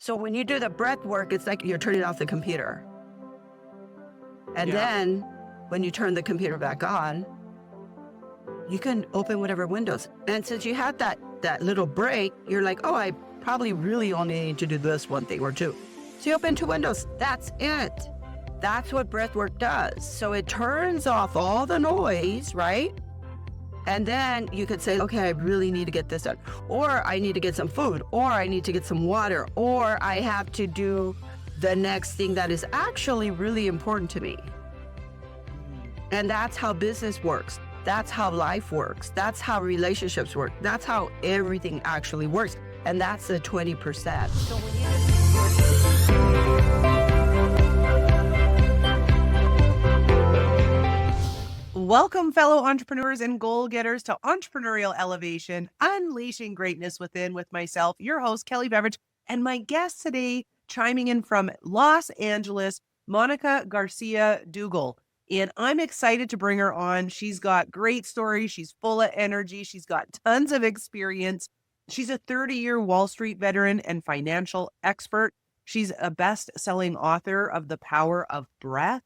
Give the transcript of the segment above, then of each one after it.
So when you do the breath work, it's like you're turning off the computer. And then when you turn the computer back on, you can open whatever windows. And since you had that little break, you're like, oh, I probably really only need to do this one thing or two. So you open 2 windows. That's it. That's what breath work does. So it turns off all the noise, right? And then you could say, okay, I really need to get this done. Or I need to get some food. Or I need to get some water. Or I have to do the next thing that is actually really important to me. And that's how business works. That's how life works. That's how relationships work. That's how everything actually works. And that's the 20%. So when Welcome, fellow entrepreneurs and goal getters, to Entrepreneurial Elevation, Unleashing Greatness Within, with myself, your host, Kelley Beveridge, and my guest today, chiming in from Los Angeles, Monica Garcia Duggal. And I'm excited to bring her on. She's got great stories. She's full of energy. She's got tons of experience. She's a 30-year Wall Street veteran and financial expert. She's a best-selling author of The Power of Breath.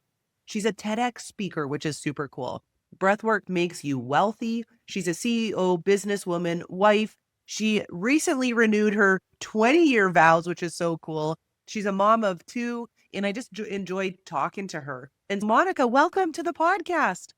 She's a TEDx speaker, which is super cool. Breathwork makes you wealthy. She's a CEO, businesswoman, wife. She recently renewed her 20-year vows, which is so cool. She's a mom of 2, and I just enjoyed talking to her. And Monica, welcome to the podcast.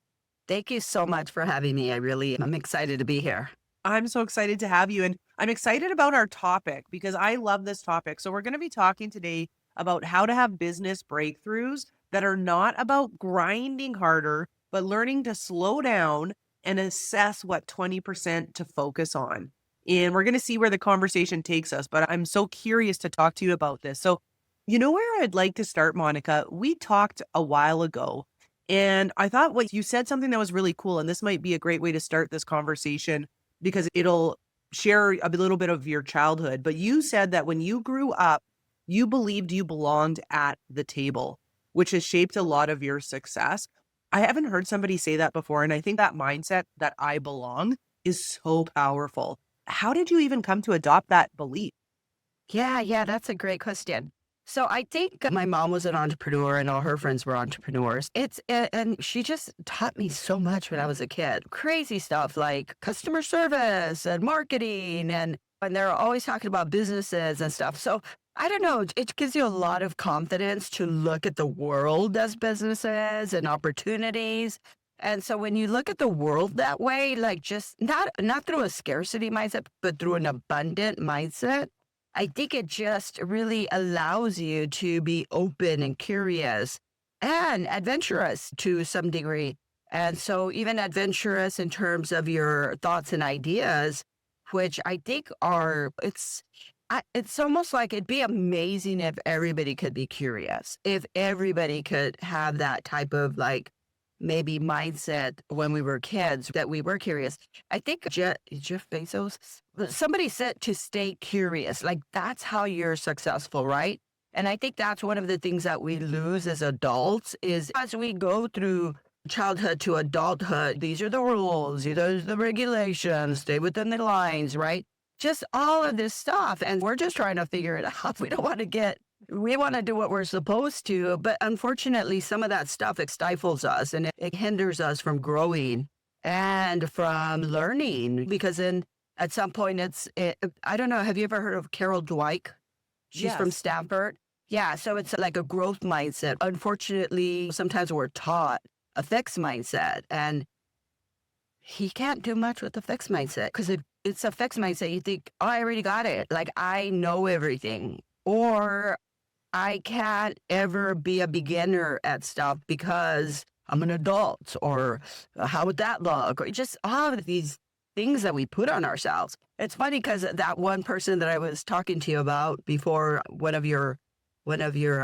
Thank you so much for having me. I'm excited to be here. I'm so excited to have you. And I'm excited about our topic because I love this topic. So we're going to be talking today about how to have business breakthroughs that are not about grinding harder, but learning to slow down and assess what 20% to focus on. And we're going to see where the conversation takes us, but I'm so curious to talk to you about this. So, you know where I'd like to start, Monica? We talked a while ago, and I thought what you said something that was really cool, and this might be a great way to start this conversation because it'll share a little bit of your childhood. But you said that when you grew up, you believed you belonged at the table, which has shaped a lot of your success. I haven't heard somebody say that before, and I think that mindset that I belong is so powerful. How did you even come to adopt that belief? Yeah, that's a great question. So I think my mom was an entrepreneur and all her friends were entrepreneurs. And she just taught me so much when I was a kid. Crazy stuff like customer service and marketing, and they're always talking about businesses and stuff. So I don't know, it gives you a lot of confidence to look at the world as businesses and opportunities. And so when you look at the world that way, like just not through a scarcity mindset, but through an abundant mindset, I think it just really allows you to be open and curious and adventurous to some degree. And so even adventurous in terms of your thoughts and ideas, which I think it's almost like it'd be amazing if everybody could be curious, if everybody could have that type of like maybe mindset when we were kids, that we were curious. I think Jeff Bezos, somebody said to stay curious, like that's how you're successful, right? And I think that's one of the things that we lose as adults is as we go through childhood to adulthood, these are the rules, these are the regulations, stay within the lines, right? Just all of this stuff. And we're just trying to figure it out. We want to do what we're supposed to. But unfortunately, some of that stuff, it stifles us and it hinders us from growing and from learning. Because at some point, I don't know, have you ever heard of Carol Dweck? She's from Stanford. Yeah, so it's like a growth mindset. Unfortunately, sometimes we're taught a fixed mindset. And he can't do much with the fixed mindset because it's a fixed mindset. You think, oh, I already got it. Like, I know everything. Or I can't ever be a beginner at stuff because I'm an adult. Or how would that look? Or just all of these things that we put on ourselves. It's funny because that one person that I was talking to you about before, one of your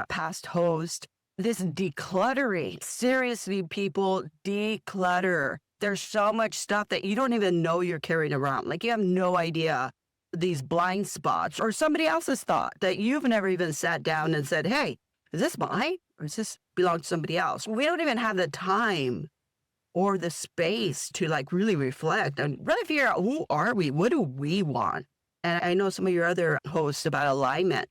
past hosts, this decluttering. Seriously, people, declutter. There's so much stuff that you don't even know you're carrying around. Like you have no idea these blind spots or somebody else's thought that you've never even sat down and said, hey, is this mine or does this belong to somebody else? We don't even have the time or the space to like really reflect and really figure out who are we? What do we want? And I know some of your other hosts about alignment,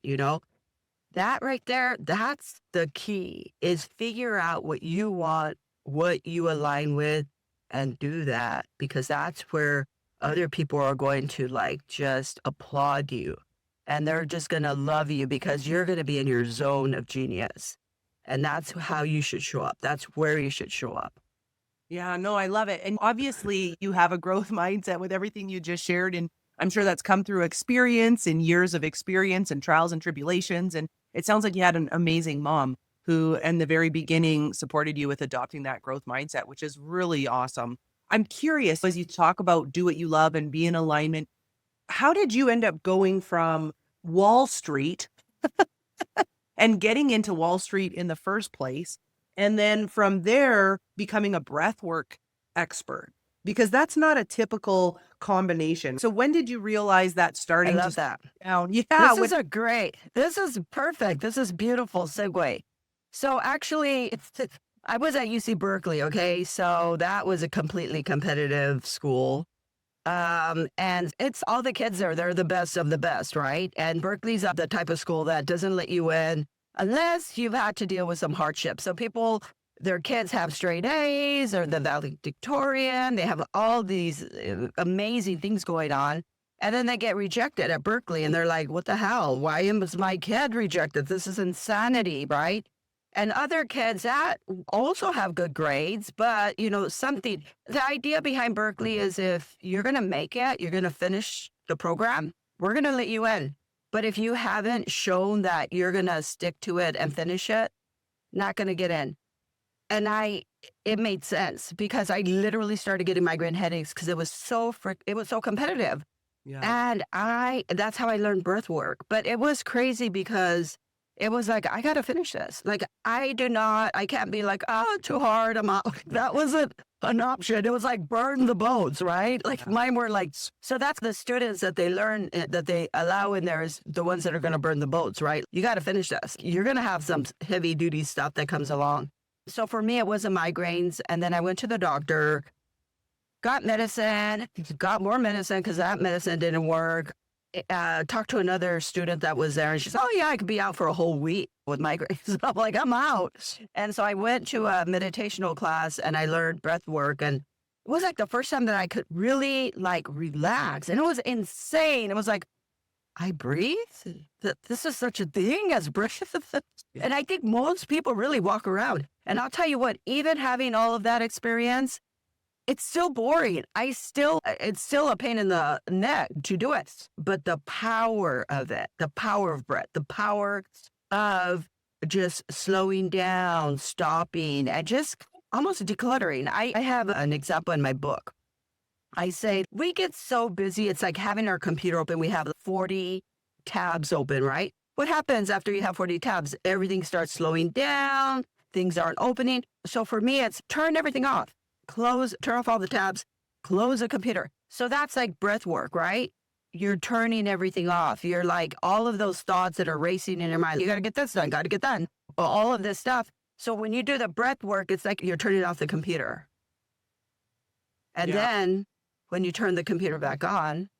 That right there, that's the key is figure out what you want, what you align with, and do that because that's where other people are going to like just applaud you and they're just going to love you because you're going to be in your zone of genius. And that's how you should show up. That's where you should show up. Yeah, no, I love it. And obviously, you have a growth mindset with everything you just shared. And I'm sure that's come through experience and years of experience and trials and tribulations. And it sounds like you had an amazing mom who, in the very beginning, supported you with adopting that growth mindset, which is really awesome. I'm curious, as you talk about do what you love and be in alignment, how did you end up going from Wall Street and getting into Wall Street in the first place? And then from there, becoming a breathwork expert, because that's not a typical combination. So when did you realize that I starting to love that. down? Yeah. This is perfect. This is beautiful segue. So actually, I was at UC Berkeley. Okay. So that was a completely competitive school. And it's all the kids there. They're the best of the best, right? And Berkeley's the type of school that doesn't let you in unless you've had to deal with some hardship. So people, their kids have straight A's or the valedictorian. They have all these amazing things going on. And then they get rejected at Berkeley and they're like, what the hell? Why was my kid rejected? This is insanity, right? And other kids that also have good grades, but something, the idea behind Berkeley is if you're going to make it, you're going to finish the program, we're going to let you in. But if you haven't shown that you're going to stick to it and finish it, not going to get in. And it made sense because I literally started getting migraine headaches because it was so competitive. Yeah. And that's how I learned birth work. But it was crazy because it was like, I got to finish this. Like, I can't be like, oh, too hard. I'm out. That wasn't an option. It was like, burn the boats, right? Like mine were like, so that's the students that they learn, that they allow in there is the ones that are going to burn the boats, right? You got to finish this. You're going to have some heavy duty stuff that comes along. So for me, it wasn't migraines. And then I went to the doctor, got medicine, got more medicine because that medicine didn't work. Talked to another student that was there and she said, oh yeah, I could be out for a whole week with migraines. I'm like, I'm out. And so I went to a meditational class and I learned breath work. And it was like the first time that I could really like relax. And it was insane. It was like, I breathe? This is such a thing as breath. And I think most people really walk around. And I'll tell you what, even having all of that experience, it's still boring. It's still a pain in the neck to do it. But the power of it, the power of breath, the power of just slowing down, stopping, and just almost decluttering. I have an example in my book. I say, we get so busy. It's like having our computer open. We have 40 tabs open, right? What happens after you have 40 tabs? Everything starts slowing down. Things aren't opening. So for me, it's turn everything off. Turn off all the tabs, close the computer. So that's like breath work, right? You're turning everything off. You're like all of those thoughts that are racing in your mind. You got to get this done, got to get done. All of this stuff. So when you do the breath work, it's like you're turning off the computer. And then when you turn the computer back on,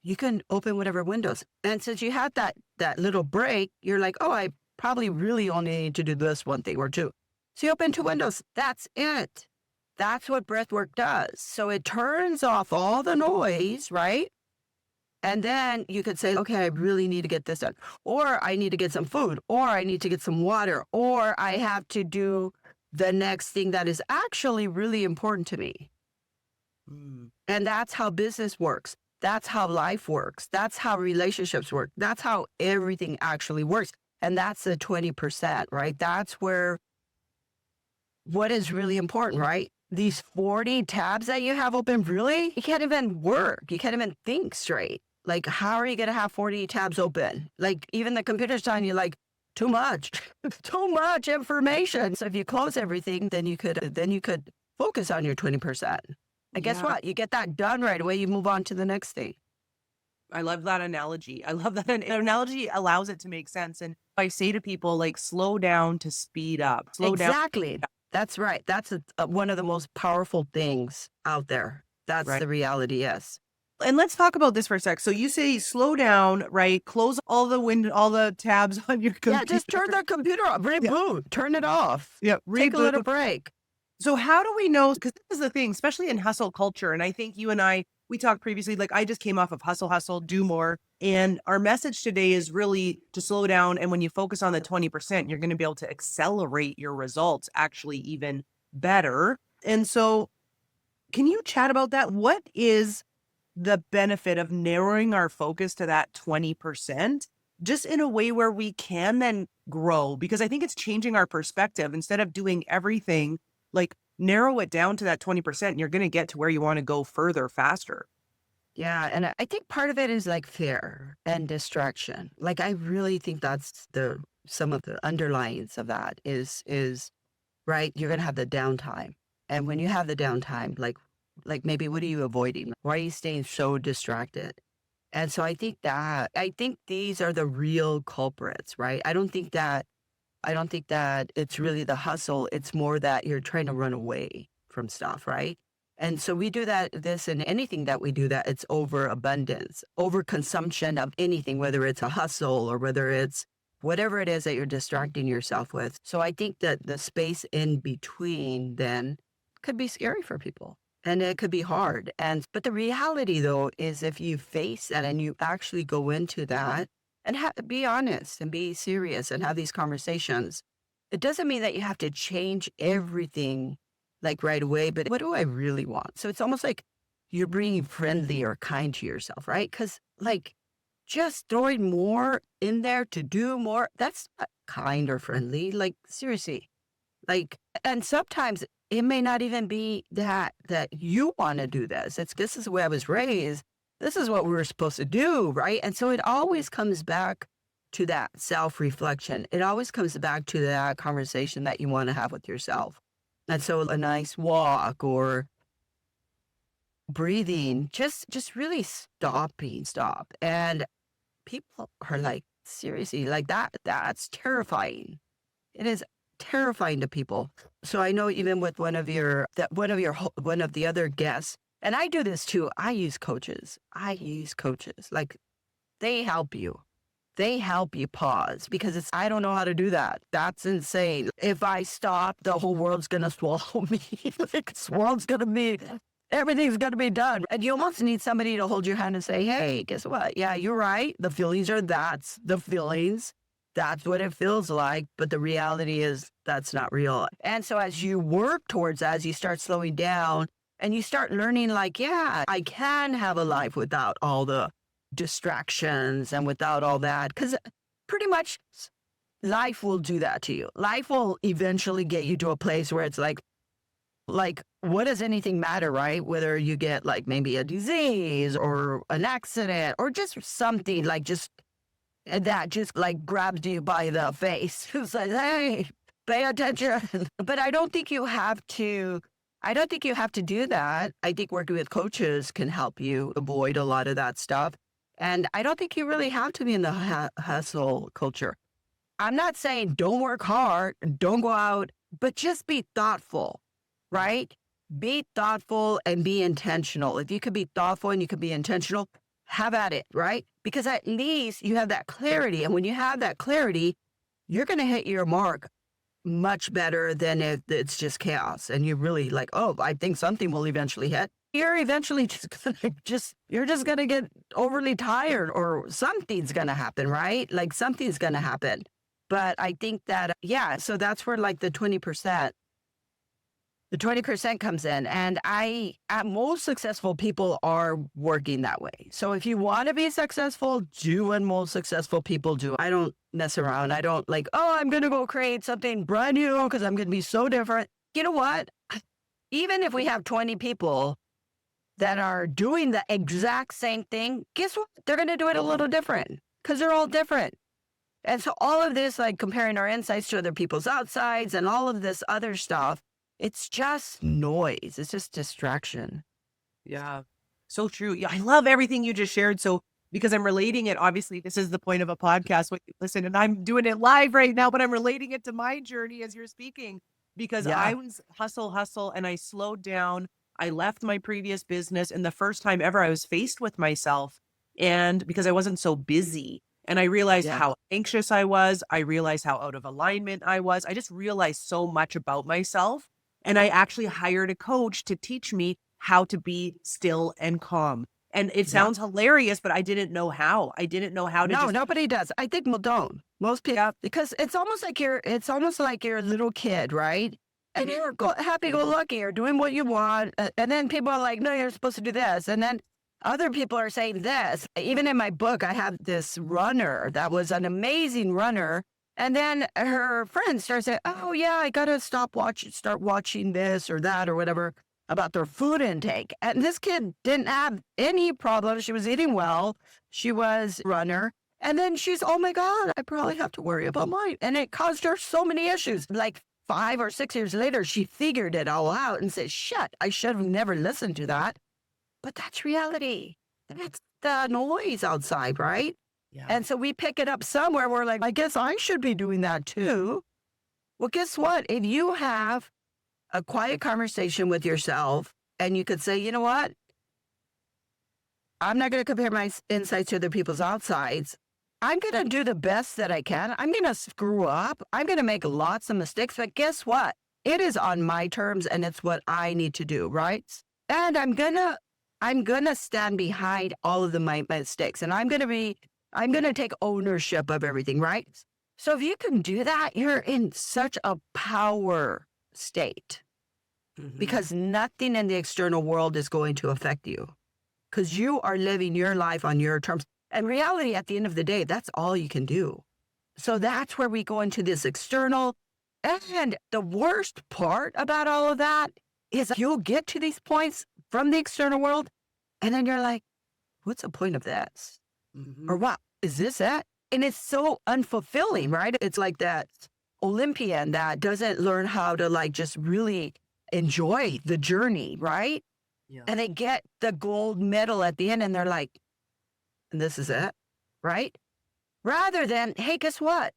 you can open whatever windows. And since you had that little break, you're like, oh, I probably really only need to do this one thing or two. So you open 2 windows. That's it. That's what breath work does. So it turns off all the noise, right? And then you could say, okay, I really need to get this done. Or I need to get some food. Or I need to get some water. Or I have to do the next thing that is actually really important to me. And that's how business works. That's how life works. That's how relationships work. That's how everything actually works. And that's the 20%, right? That's where what is really important, right? These 40 tabs that you have open, really? You can't even work. You can't even think straight. Like, how are you going to have 40 tabs open? Like, even the computer's telling you, like, too much, too much information. So if you close everything, then you could focus on your 20%. And guess what? You get that done right away. You move on to the next thing. I love that analogy. I love that an analogy allows it to make sense. And I say to people, like, slow down to speed up. Slow down. Exactly. That's right. That's one of the most powerful things out there. That's the reality, yes. And let's talk about this for a sec. So you say slow down, right? Close all the tabs on your Yeah, computer. just turn the computer off, Yeah. reboot, turn it off. Yeah, Take a little reboot. break. So how do we know? Because this is the thing, especially in hustle culture. And I think you and I, we talked previously, like I just came off of hustle, do more. And our message today is really to slow down. And when you focus on the 20%, you're going to be able to accelerate your results actually even better. And so can you chat about that? What is the benefit of narrowing our focus to that 20%, just in a way where we can then grow? Because I think it's changing our perspective. Instead of doing everything, like narrow it down to that 20%, and you're going to get to where you want to go further, faster. Yeah, and I think part of it is like fear and distraction. Like I really think that's the some of the underlyings of that is right. You're gonna have the downtime, and when you have the downtime, like maybe what are you avoiding? Why are you staying so distracted? And so I think these are the real culprits, right? I don't think that it's really the hustle. It's more that you're trying to run away from stuff, right? And so we do that, this and anything that we do that it's overabundance, overconsumption of anything, whether it's a hustle or whether it's whatever it is that you're distracting yourself with. So I think that the space in between then could be scary for people and it could be hard. But the reality though is if you face that and you actually go into that and be honest and be serious and have these conversations. It doesn't mean that you have to change everything like right away, but what do I really want? So it's almost like you're being friendly or kind to yourself, right? Because like just throwing more in there to do more, that's not kind or friendly. Like seriously, like, and sometimes it may not even be that you want to do this. This is the way I was raised. This is what we were supposed to do, right? And so it always comes back to that self-reflection. It always comes back to that conversation that you want to have with yourself. And so a nice walk or breathing, just really stop. And people are like, seriously, like that's terrifying. It is terrifying to people. So I know even with one of the other guests, and I do this too. I use coaches. Like they help you. They help you pause because I don't know how to do that. That's insane. If I stop, the whole world's going to swallow me. Like everything's going to be done. And you almost need somebody to hold your hand and say, hey, guess what? Yeah, you're right. The feelings that's the feelings. That's what it feels like. But the reality is that's not real. And so as you work towards that, as you start slowing down and you start learning like, yeah, I can have a life without all the distractions and without all that. Because pretty much life will do that to you. Life will eventually get you to a place where it's like, what does anything matter, right? Whether you get like maybe a disease or an accident or just something like just that just like grabs you by the face. It's like, hey, pay attention. But I don't think you have to do that. I think working with coaches can help you avoid a lot of that stuff. And I don't think you really have to be in the hustle culture. I'm not saying don't work hard, don't go out, but just be thoughtful, right? Be thoughtful and be intentional. If you could be thoughtful and you could be intentional, have at it, right? Because at least you have that clarity. And when you have that clarity, you're going to hit your mark much better than if it's just chaos. And you're really like, oh, I think something will eventually hit. You're eventually you're just going to get overly tired or something's going to happen, right? Like something's going to happen. But I think that, yeah, so that's where like the 20% comes in. And most successful people are working that way. So if you want to be successful, do what most successful people do. I don't mess around. I don't like, oh, I'm going to go create something brand new because I'm going to be so different. You know what? Even if we have 20 people that are doing the exact same thing, guess what? They're going to do it a little different because they're all different. And so all of this, like comparing our insides to other people's outsides and all of this other stuff, it's just noise. It's just distraction. Yeah, so true. Yeah, I love everything you just shared. So because I'm relating it, obviously this is the point of a podcast. Listen, and I'm doing it live right now, but I'm relating it to my journey as you're speaking because Yeah. I was hustle, and I slowed down. I left my previous business, and the first time ever I was faced with myself, and because I wasn't so busy, and I realized Yeah. how anxious I was, I realized how out of alignment I was. I just realized so much about myself, and I actually hired a coach to teach me how to be still and calm. And it Yeah. sounds hilarious, but I didn't know how. I didn't know how to No, just nobody does. I think people don't. Most people, yeah. because it's almost like you're a little kid, right? And you're happy go lucky or doing what you want. And then people are like, no, you're supposed to do this. And then other people are saying this. Even in my book, I have this runner that was an amazing runner. And then her friends start saying, oh, yeah, I got to start watching this or that or whatever about their food intake. And this kid didn't have any problems. She was eating well. She was a runner. And then she's, oh my God, I probably have to worry about mine. And it caused her so many issues. Like 5 or 6 years later, she figured it all out and said, shit, I should have never listened to that. But that's reality. That's the noise outside, right? Yeah. And so we pick it up somewhere. We're like, I guess I should be doing that too. Well, guess what? If you have a quiet conversation with yourself and you could say, you know what? I'm not going to compare my insights to other people's outsides. I'm going to do the best that I can. I'm going to screw up. I'm going to make lots of mistakes. But guess what? It is on my terms and it's what I need to do, right? And I'm going to stand behind all of my mistakes. And I'm going to take ownership of everything, right? So if you can do that, you're in such a power state because nothing in the external world is going to affect you because you are living your life on your terms. And reality, at the end of the day, that's all you can do. So that's where we go into this external. And the worst part about all of that is you'll get to these points from the external world. And then you're like, what's the point of this? Or what? Is this it? And it's so unfulfilling, right? It's like that Olympian that doesn't learn how to like just really enjoy the journey, right? Yeah. And they get the gold medal at the end and they're like, and this is it, right? Rather than, hey, guess what?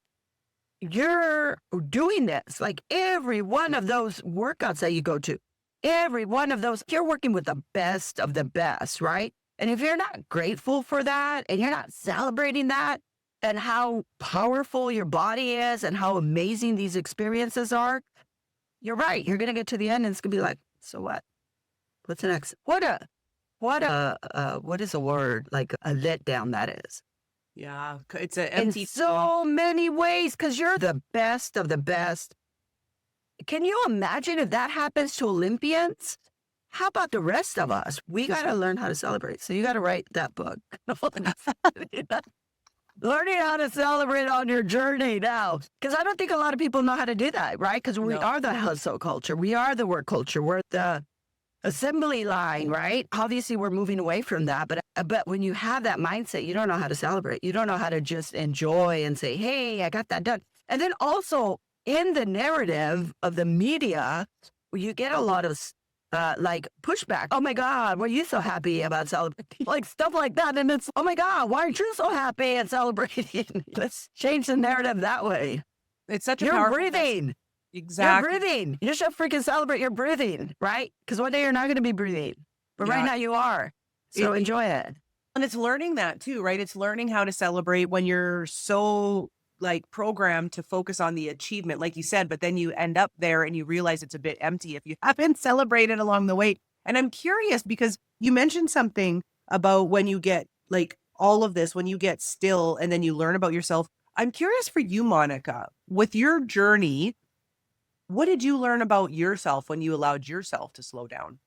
You're doing this. Like every one of those workouts that you go to, every one of those, you're working with the best of the best, right? And if you're not grateful for that and you're not celebrating that and how powerful your body is and how amazing these experiences are, you're right. You're going to get to the end and it's going to be like, so what? What's the next? What is a word? Like a letdown that is. Yeah. It's an In empty. so many ways because you're the best of the best. Can you imagine if that happens to Olympians? How about the rest of us? We got to learn how to celebrate. So you got to write that book. Learning how to celebrate on your journey now. Because I don't think a lot of people know how to do that, right? Because we No. are the hustle culture. We are the work culture. We're the assembly line, right? Obviously, we're moving away from that. But when you have that mindset, you don't know how to celebrate. You don't know how to just enjoy and say, hey, I got that done. And then also in the narrative of the media, you get a lot of like pushback. Oh my God, were you so happy about celebrating? Like stuff like that. And it's, oh my God, why aren't you so happy and celebrating? Let's change the narrative that way. It's such a You're powerful breathing. Exactly. You're breathing. You should freaking celebrate your breathing, right? Because one day you're not going to be breathing. But right Yeah. now you are. So enjoy it. And it's learning that too, right? It's learning how to celebrate when you're so like programmed to focus on the achievement, like you said, but then you end up there and you realize it's a bit empty if you haven't celebrated along the way. And I'm curious because you mentioned something about when you get like all of this, when you get still and then you learn about yourself. I'm curious for you, Monica, with your journey, what did you learn about yourself when you allowed yourself to slow down?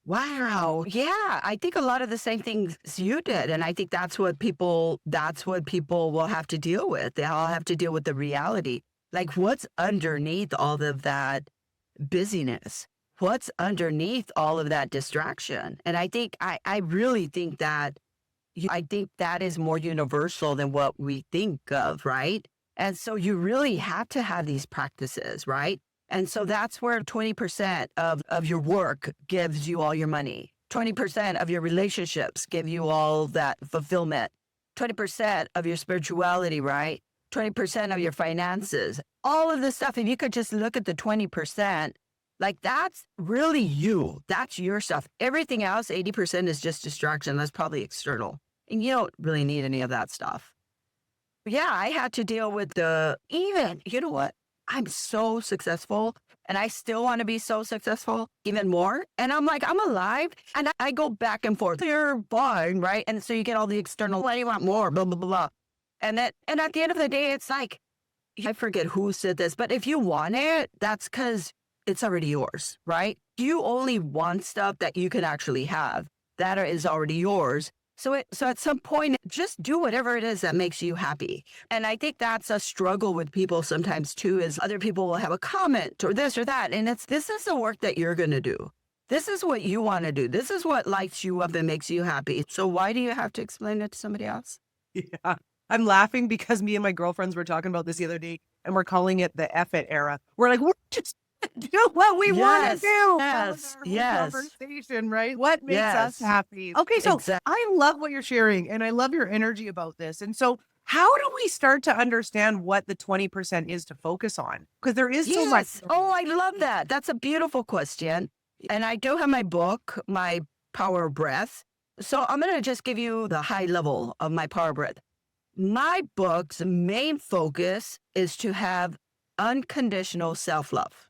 Wow. Yeah. I think a lot of the same things you did. And I think that's what people will have to deal with. They all have to deal with the reality. Like what's underneath all of that busyness? What's underneath all of that distraction? And I really think that I think that is more universal than what we think of, right? And so you really have to have these practices, right? And so that's where 20% of your work gives you all your money. 20% of your relationships give you all that fulfillment. 20% of your spirituality, right? 20% of your finances. All of this stuff, if you could just look at the 20%, Like that's really you. That's your stuff. Everything else, 80% is just distraction. That's probably external. And you don't really need any of that stuff. Yeah, I had to deal with you know what? I'm so successful and I still want to be so successful even more. And I'm like, I'm alive. And I go back and forth. You're fine, right? And so you get all the external, what do you want more? Blah, blah, blah, blah. And at the end of the day, it's like, I forget who said this, but if you want it, that's because it's already yours, right? You only want stuff that you can actually have that is already yours. So at some point, just do whatever it is that makes you happy. And I think that's a struggle with people sometimes too, is other people will have a comment or this or that. And this is the work that you're going to do. This is what you want to do. This is what lights you up and makes you happy. So why do you have to explain it to somebody else? Yeah. I'm laughing because me and my girlfriends were talking about this the other day and we're calling it the F it era. We're like, we're just do what we want to do. Yes. Conversation, right? What makes us happy? Okay, so I love what you're sharing and I love your energy about this. And so how do we start to understand what the 20% is to focus on? Because there is so much. Oh, I love that. That's a beautiful question. And I do have my book, My Power of Breath. So I'm going to just give you the high level of my power of breath. My book's main focus is to have unconditional self-love.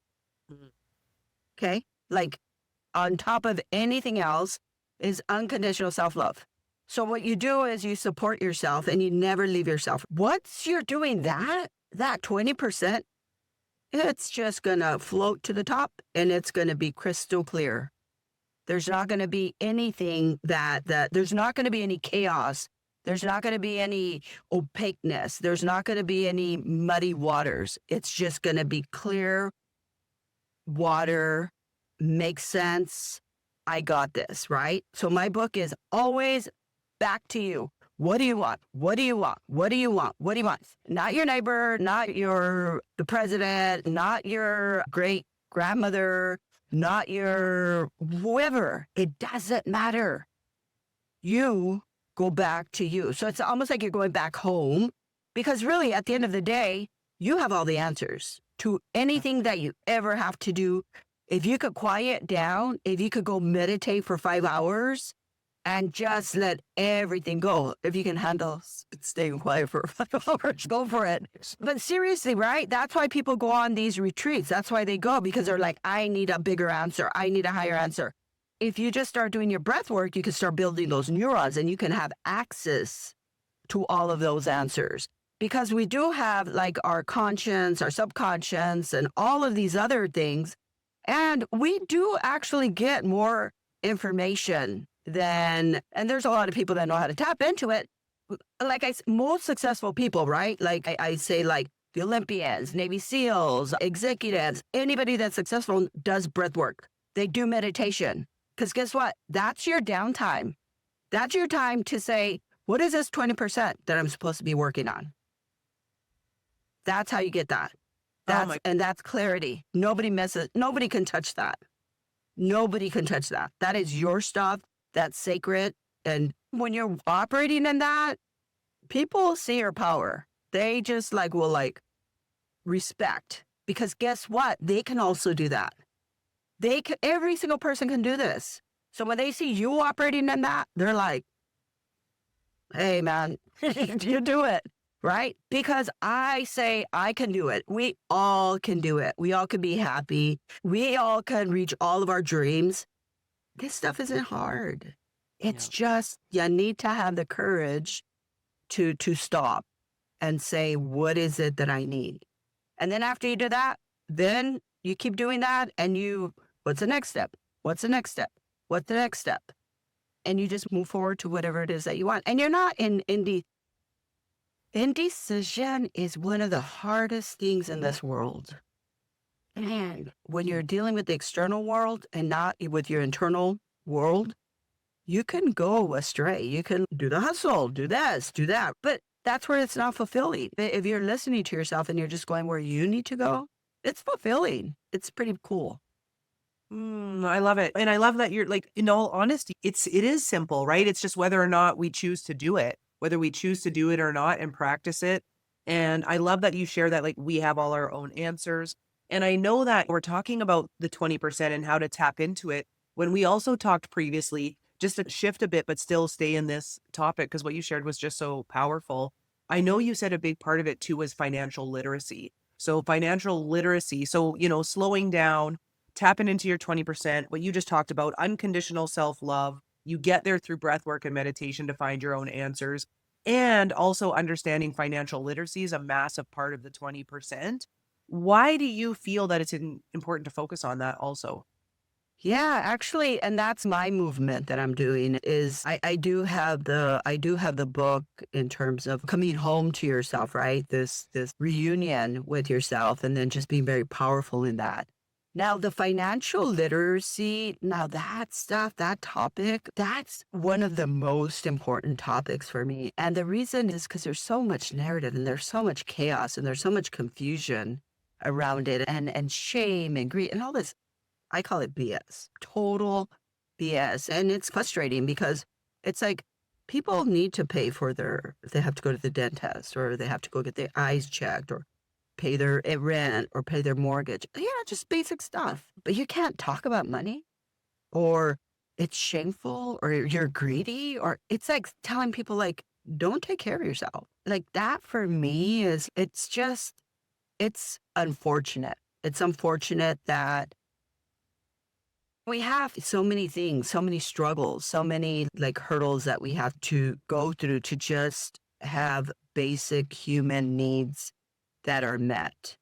Okay? Like on top of anything else is unconditional self-love. So what you do is you support yourself and you never leave yourself. Once you're doing that 20%, it's just going to float to the top and it's going to be crystal clear. There's not going to be anything there's not going to be any chaos. There's not going to be any opaqueness. There's not going to be any muddy waters. It's just going to be clear water, makes sense. I got this, right? So my book is always back to you. What do you want? What do you want? What do you want? What do you want? Not your neighbor, not the president, not your great grandmother, not your whoever. It doesn't matter. You go back to you. So it's almost like you're going back home because really at the end of the day, you have all the answers to anything that you ever have to do. If you could quiet down, if you could go meditate for 5 hours and just let everything go, if you can handle staying quiet for 5 hours, go for it. But seriously, right? That's why people go on these retreats. That's why they go, because they're like, I need a bigger answer. I need a higher answer. If you just start doing your breath work, you can start building those neurons and you can have access to all of those answers. Because we do have like our conscience, our subconscious, and all of these other things. And we do actually get more information and there's a lot of people that know how to tap into it. Like most successful people, right? Like I say, like the Olympians, Navy SEALs, executives, anybody that's successful does breath work. They do meditation. Because guess what? That's your downtime. That's your time to say, what is this 20% that I'm supposed to be working on? That's how you get that. And that's clarity. Nobody can touch that. Nobody can touch that. That is your stuff. That's sacred. And when you're operating in that, people see your power. They just will respect. Because guess what? They can also do that. Every single person can do this. So when they see you operating in that, they're like, hey, man, you do it, right? Because I say I can do it. We all can do it. We all can be happy. We all can reach all of our dreams. This stuff isn't hard. It's just you need to have the courage to stop and say, what is it that I need? And then after you do that, then you keep doing that and what's the next step? What's the next step? What's the next step? And you just move forward to whatever it is that you want. And you're not indecision is one of the hardest things in this world. And when you're dealing with the external world and not with your internal world, you can go astray. You can do the hustle, do this, do that. But that's where it's not fulfilling. If you're listening to yourself and you're just going where you need to go, it's fulfilling. It's pretty cool. I love it. And I love that you're in all honesty, it is simple, right? It's just whether or not we choose to do it, whether we choose to do it or not and practice it. And I love that you share that we have all our own answers. And I know that we're talking about the 20% and how to tap into it when we also talked previously, just to shift a bit, but still stay in this topic, because what you shared was just so powerful. I know you said a big part of it too was financial literacy. So, financial literacy. So, slowing down, tapping into your 20%, what you just talked about, unconditional self love. You get there through breath work and meditation to find your own answers. And also understanding financial literacy is a massive part of the 20%. Why do you feel that it's important to focus on that also? Yeah, actually, and that's my movement that I'm doing is I do have the book in terms of coming home to yourself, right? This reunion with yourself and then just being very powerful in that. Now, the financial literacy, now that stuff, that topic, that's one of the most important topics for me. And the reason is because there's so much narrative and there's so much chaos and there's so much confusion around it and shame and greed and all this. I call it BS, total BS. And it's frustrating because it's like people need to pay for they have to go to the dentist or they have to go get their eyes checked or pay their rent or pay their mortgage. Yeah, just basic stuff. But you can't talk about money or it's shameful or you're greedy or it's like telling people like, don't take care of yourself. Like that for me it's unfortunate. It's unfortunate that we have so many things, so many struggles, so many like hurdles that we have to go through to just have basic human needs that are met,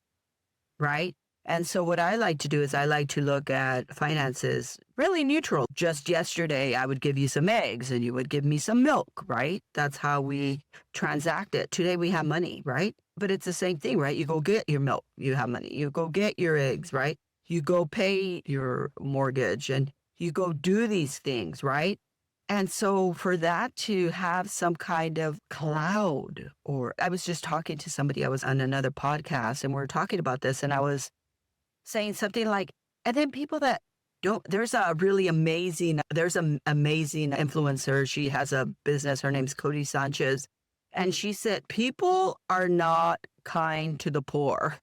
right? And so what I like to do is I like to look at finances really neutral. Just yesterday, I would give you some eggs and you would give me some milk, right? That's how we transact it. Today we have money, right? But it's the same thing, right? You go get your milk, you have money. You go get your eggs, right? You go pay your mortgage and you go do these things, right? And so for that to have some kind of cloud, or I was just talking to somebody, I was on another podcast and we are talking about this, and I was saying something like, and then people that don't, there's an amazing influencer. She has a business. Her name's Cody Sanchez. And she said, people are not kind to the poor.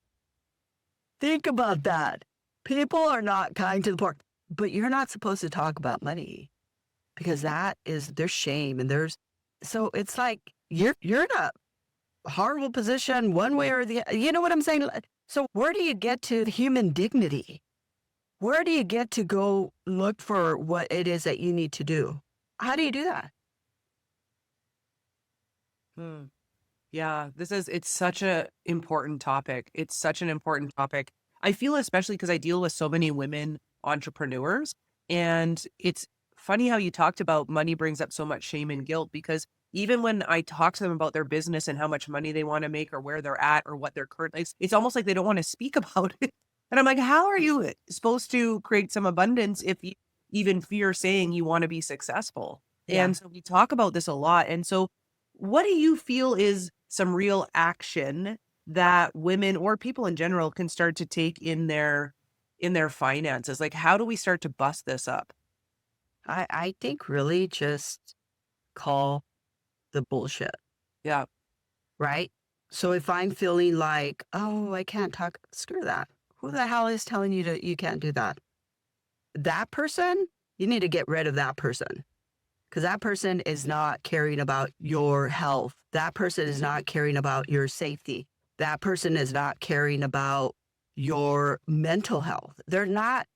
Think about that. People are not kind to the poor, but you're not supposed to talk about money because there's shame and so it's like you're in a horrible position one way or the other. You know what I'm saying? So where do you get to human dignity? Where do you get to go look for what it is that you need to do? How do you do that? Hmm. Yeah, it's such a important topic. It's such an important topic. I feel especially because I deal with so many women entrepreneurs, and it's funny how you talked about money brings up so much shame and guilt, because even when I talk to them about their business and how much money they want to make or where they're at or what their current, it's almost like they don't want to speak about it. And I'm like, how are you supposed to create some abundance if you even fear saying you want to be successful? Yeah. And so we talk about this a lot. And so what do you feel is some real action that women or people in general can start to take in their finances? Like, how do we start to bust this up? I think really just call the bullshit, Yeah. right? So if I'm feeling like, oh, I can't talk, screw that. Who the hell is telling you you can't do that? That person, you need to get rid of that person because that person is not caring about your health. That person is not caring about your safety. That person is not caring about your mental health. They're not,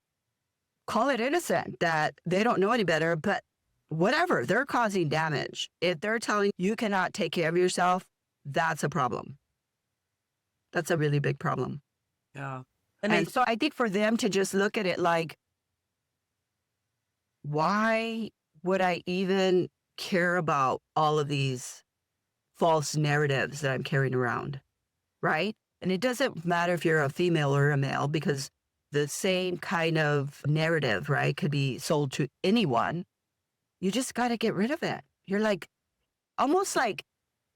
call it innocent that they don't know any better, but whatever, they're causing damage. If they're telling you cannot take care of yourself, that's a problem. That's a really big problem. Yeah. And And so I think for them to just look at it like, why would I even care about all of these false narratives that I'm carrying around? Right? And it doesn't matter if you're a female or a male because the same kind of narrative, right, could be sold to anyone. You just got to get rid of it. You're like, almost like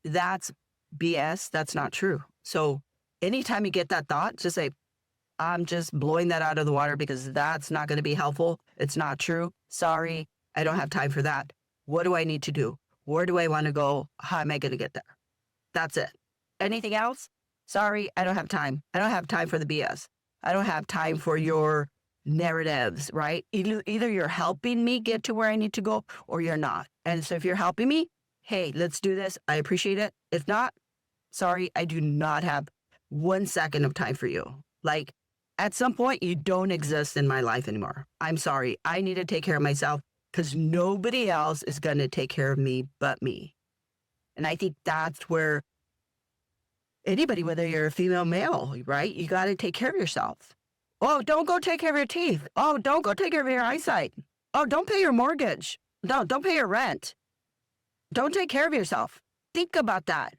that's BS. That's not true. So anytime you get that thought, just say, I'm just blowing that out of the water because that's not going to be helpful. It's not true. Sorry. I don't have time for that. What do I need to do? Where do I want to go? How am I going to get there? That's it. Anything else? Sorry, I don't have time. I don't have time for the BS. I don't have time for your narratives, right? Either you're helping me get to where I need to go or you're not. And so if you're helping me, hey, let's do this. I appreciate it. If not, sorry, I do not have 1 second of time for you. Like at some point, you don't exist in my life anymore. I'm sorry. I need to take care of myself because nobody else is going to take care of me but me. And I think that's where anybody, whether you're a female, male, right? You got to take care of yourself. Oh, don't go take care of your teeth. Oh, don't go take care of your eyesight. Oh, don't pay your mortgage. No, don't pay your rent. Don't take care of yourself. Think about that.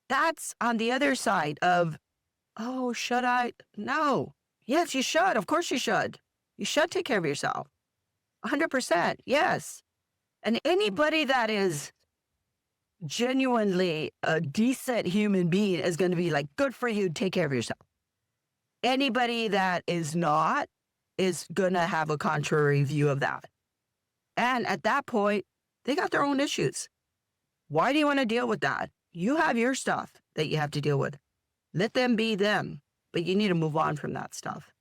That's on the other side of, oh, should I? No. Yes, you should. Of course you should. You should take care of yourself. 100%. Yes. And anybody that is genuinely a decent human being is going to be like, good for you. Take care of yourself. Anybody that is not is going to have a contrary view of that. And at that point, they got their own issues. Why do you want to deal with that? You have your stuff that you have to deal with. Let them be them, but you need to move on from that stuff.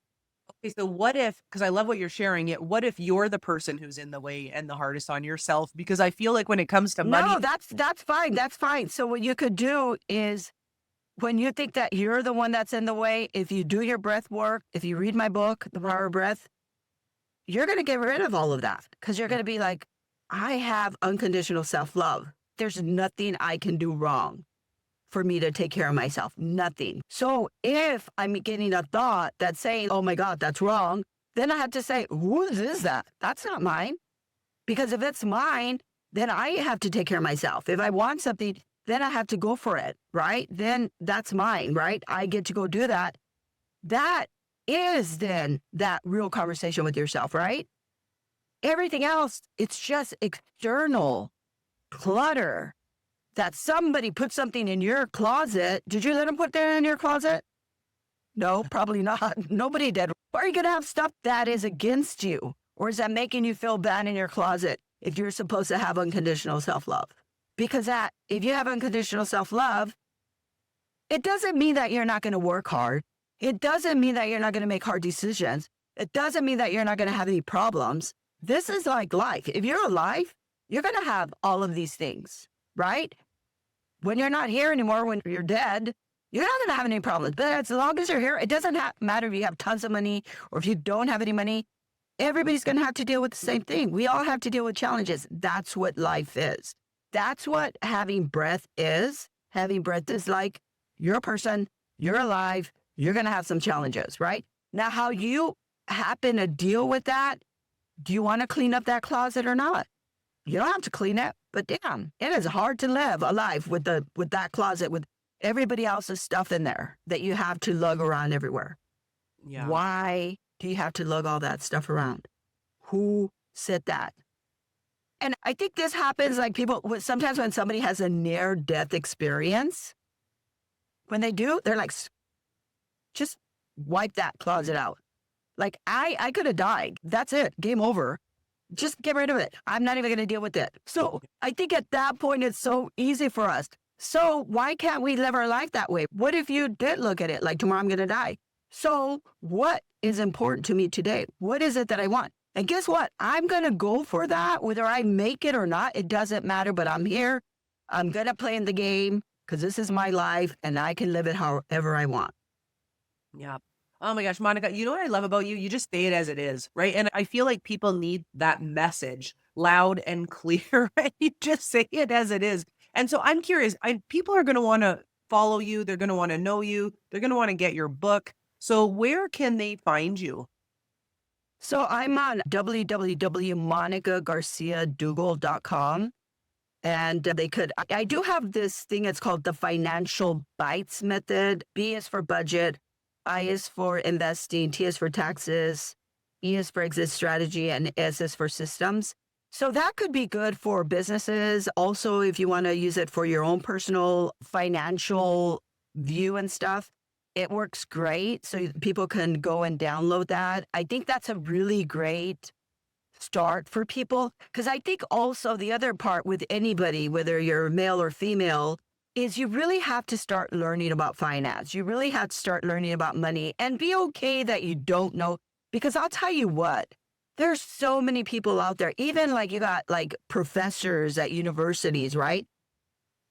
Okay, so what if, because I love what you're sharing it, what if you're the person who's in the way and the hardest on yourself? Because I feel like when it comes to money. No, that's fine. That's fine. So what you could do is when you think that you're the one that's in the way, if you do your breath work, if you read my book, The Power of Breath, you're going to get rid of all of that because you're going to be like, I have unconditional self-love. There's nothing I can do wrong for me to take care of myself. Nothing. So if I'm getting a thought that's saying, oh my God, that's wrong, then I have to say, whose is that? That's not mine. Because if it's mine, then I have to take care of myself. If I want something, then I have to go for it, right? Then that's mine, right? I get to go do that. That is then that real conversation with yourself, right? Everything else, it's just external clutter that somebody put something in your closet. Did you let them put that in your closet? No, probably not. Nobody did. Or are you going to have stuff that is against you? Or is that making you feel bad in your closet if you're supposed to have unconditional self-love? Because that, if you have unconditional self-love, it doesn't mean that you're not going to work hard. It doesn't mean that you're not going to make hard decisions. It doesn't mean that you're not going to have any problems. This is like life. If you're alive, you're going to have all of these things, right? When you're not here anymore, when you're dead, you're not going to have any problems. But as long as you're here, it doesn't matter if you have tons of money or if you don't have any money. Everybody's going to have to deal with the same thing. We all have to deal with challenges. That's what life is. That's what having breath is. Having breath is like, you're a person, you're alive, you're going to have some challenges, right? Now, how you happen to deal with that, do you want to clean up that closet or not? You don't have to clean it, but damn, it is hard to live alive with that closet, with everybody else's stuff in there that you have to lug around everywhere. Yeah. Why do you have to lug all that stuff around? Who said that? And I think this happens like sometimes when somebody has a near-death experience, when they do, they're like, just wipe that closet out. Like, I could have died. That's it. Game over. Just get rid of it. I'm not even going to deal with it. So I think at that point, it's so easy for us. So why can't we live our life that way? What if you did look at it like, tomorrow I'm going to die? So what is important to me today? What is it that I want? And guess what? I'm going to go for that. Whether I make it or not, it doesn't matter, but I'm here. I'm going to play in the game because this is my life and I can live it however I want. Yeah. Oh my gosh, Monica, you know what I love about you? You just say it as it is, right? And I feel like people need that message loud and clear, right? You just say it as it is. And so I'm curious, people are going to want to follow you. They're going to want to know you. They're going to want to get your book. So where can they find you? So I'm on www.monicagarciaduggal.com. And I do have this thing, it's called the Financial Bites Method. B is for budget. I is for investing, T is for taxes, E is for exit strategy, and S is for systems. So that could be good for businesses. Also, if you want to use it for your own personal financial view and stuff, it works great. So people can go and download that. I think that's a really great start for people. Because I think also the other part with anybody, whether you're male or female, is you really have to start learning about finance. You really have to start learning about money and be okay that you don't know. Because I'll tell you what, there's so many people out there, even like you got like professors at universities, right?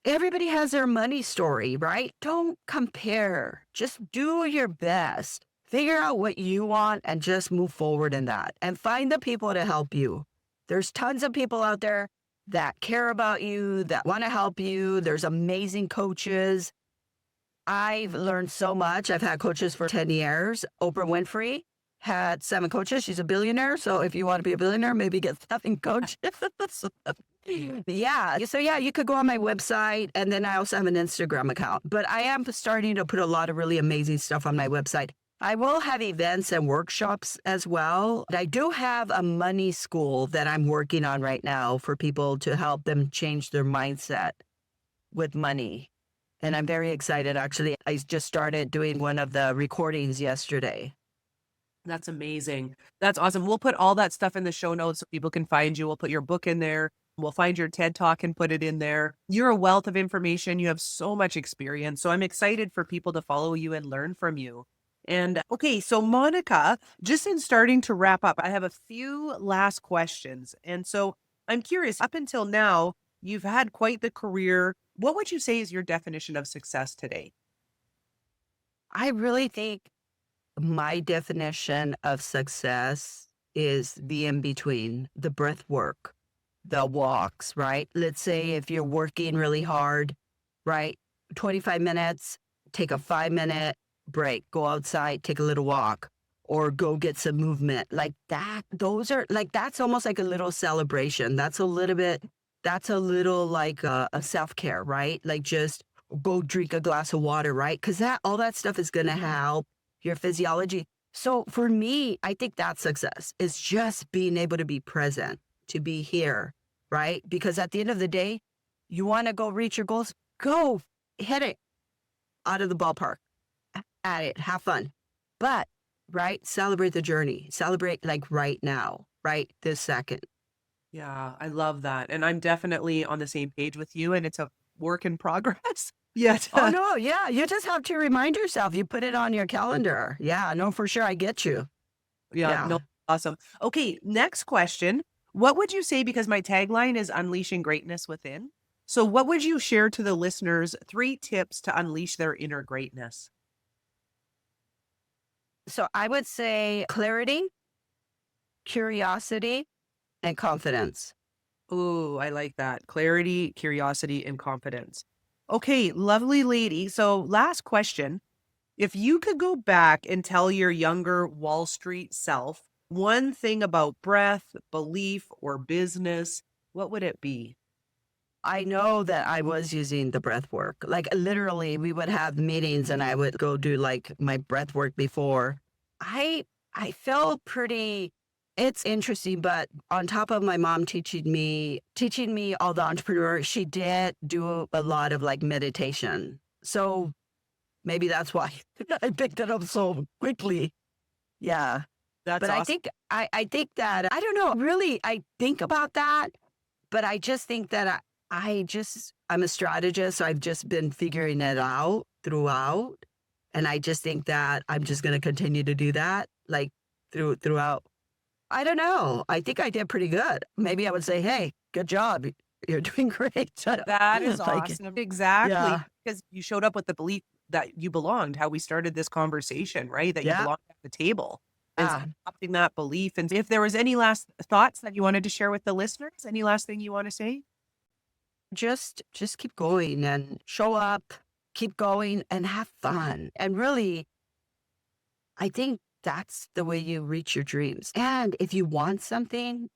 Everybody has their money story, right? Don't compare. Just do your best. Figure out what you want and just move forward in that and find the people to help you. There's tons of people out there that care about you, that want to help you. There's amazing coaches. I've learned so much. I've had coaches for 10 years. Oprah Winfrey had 7 coaches. She's a billionaire. So if you want to be a billionaire, maybe get 7 coaches. Yeah. So yeah, you could go on my website, and then I also have an Instagram account. But I am starting to put a lot of really amazing stuff on my website. I will have events and workshops as well. I do have a money school that I'm working on right now for people to help them change their mindset with money. And I'm very excited, actually. I just started doing one of the recordings yesterday. That's amazing. That's awesome. We'll put all that stuff in the show notes so people can find you. We'll put your book in there. We'll find your TED Talk and put it in there. You're a wealth of information. You have so much experience. So I'm excited for people to follow you and learn from you. And okay, so Monica, just in starting to wrap up, I have a few last questions. And so I'm curious, up until now, you've had quite the career. What would you say is your definition of success today? I really think my definition of success is the in between, the breath work, the walks, right? Let's say if you're working really hard, right? 25 minutes, take a 5-minute break, go outside, take a little walk, or go get some movement like that. Those are like, that's almost like a little celebration. That's a little like a self-care, right? Like just go drink a glass of water, right? Because all that stuff is going to help your physiology. So for me, I think that's success is just being able to be present, to be here, right? Because at the end of the day, you want to go reach your goals, go hit it out of the ballpark, at it, have fun. But, right, celebrate the journey, celebrate like right now, right this second. Yeah, I love that. And I'm definitely on the same page with you, and it's a work in progress. Yet, Oh, no, yeah, you just have to remind yourself, you put it on your calendar. Yeah, no, for sure, I get you. yeah, Yeah. no, awesome. Okay, next question. What would you say, because my tagline is unleashing greatness within? So what would you share to the listeners 3 tips to unleash their inner greatness? So I would say clarity, curiosity, and confidence. Ooh, I like that. Clarity, curiosity, and confidence. Okay, lovely lady. So last question. If you could go back and tell your younger Wall Street self one thing about breath, belief, or business, what would it be? I know that I was using the breath work. Like literally, we would have meetings and I would go do like my breath work before. I I felt pretty it's interesting, but on top of my mom teaching me all the entrepreneur, she did do a lot of like meditation. So maybe that's why I picked it up so quickly. Yeah. That's But I awesome. think I think that I don't know, really I think about that, but I just think that I'm a strategist, so I've just been figuring it out throughout. And I just think that I'm just gonna continue to do that, like throughout. I don't know. I think I did pretty good. Maybe I would say, hey, good job. You're doing great. That is Like, awesome. Exactly. yeah, Because you showed up with the belief that you belonged, how we started this conversation, right? That you yeah, belong at the table. And so yeah. adopting that belief. And if there was any last thoughts that you wanted to share with the listeners, any last thing you want to say? Just keep going and show up, keep going and have fun. And really, I think that's the way you reach your dreams. And if you want something,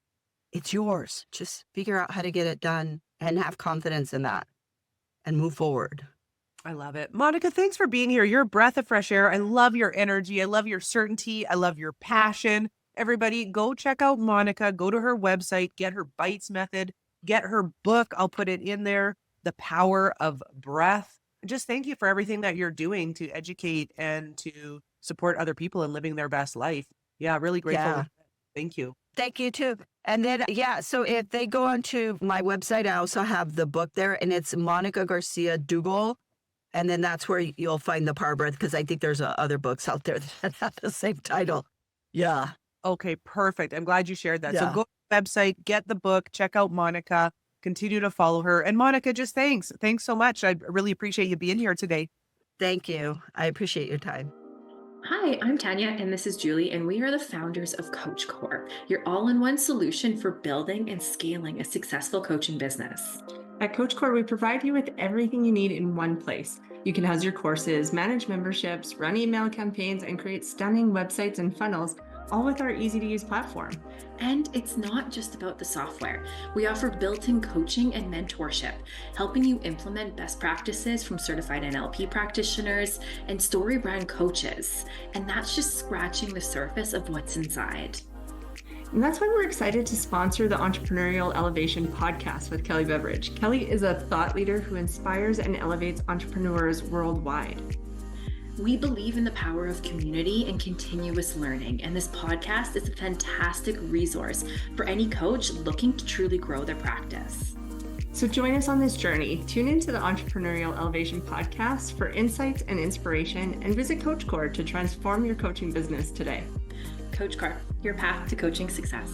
it's yours. Just figure out how to get it done and have confidence in that and move forward. I love it. Monica, thanks for being here. You're a breath of fresh air. I love your energy. I love your certainty. I love your passion. Everybody, go check out Monica. Go to her website, get her bites method, get her book. I'll put it in there. The Power of Breath. Just thank you for everything that you're doing to educate and to support other people in living their best life. Yeah, really grateful. Yeah. Thank you. Thank you too. And then, yeah, so if they go onto my website, I also have the book there, and it's Monica Garcia Duggal. And then that's where you'll find the Power Breath, because I think there's other books out there that have the same title. Yeah. Okay, perfect. I'm glad you shared that. So Yeah. go to the website, get the book, check out Monica, continue to follow her. And Monica, just thanks. Thanks so much. I really appreciate you being here today. Thank you. I appreciate your time. Hi, I'm Tanya, and this is Julie, and we are the founders of Coach Core, your all-in-one solution for building and scaling a successful coaching business. At Coach Core, we provide you with everything you need in one place. You can house your courses, manage memberships, run email campaigns, and create stunning websites and funnels, all with our easy-to-use platform. And it's not just about the software. We offer built-in coaching and mentorship, helping you implement best practices from certified NLP practitioners and story brand coaches. And that's just scratching the surface of what's inside. And that's why we're excited to sponsor the Entrepreneurial Elevation podcast with Kelley Beveridge. Kelley is a thought leader who inspires and elevates entrepreneurs worldwide. We believe in the power of community and continuous learning, and this podcast is a fantastic resource for any coach looking to truly grow their practice. So join us on this journey. Tune into the Entrepreneurial Elevation podcast for insights and inspiration, and visit Coach Core to transform your coaching business today. Coach Core, your path to coaching success.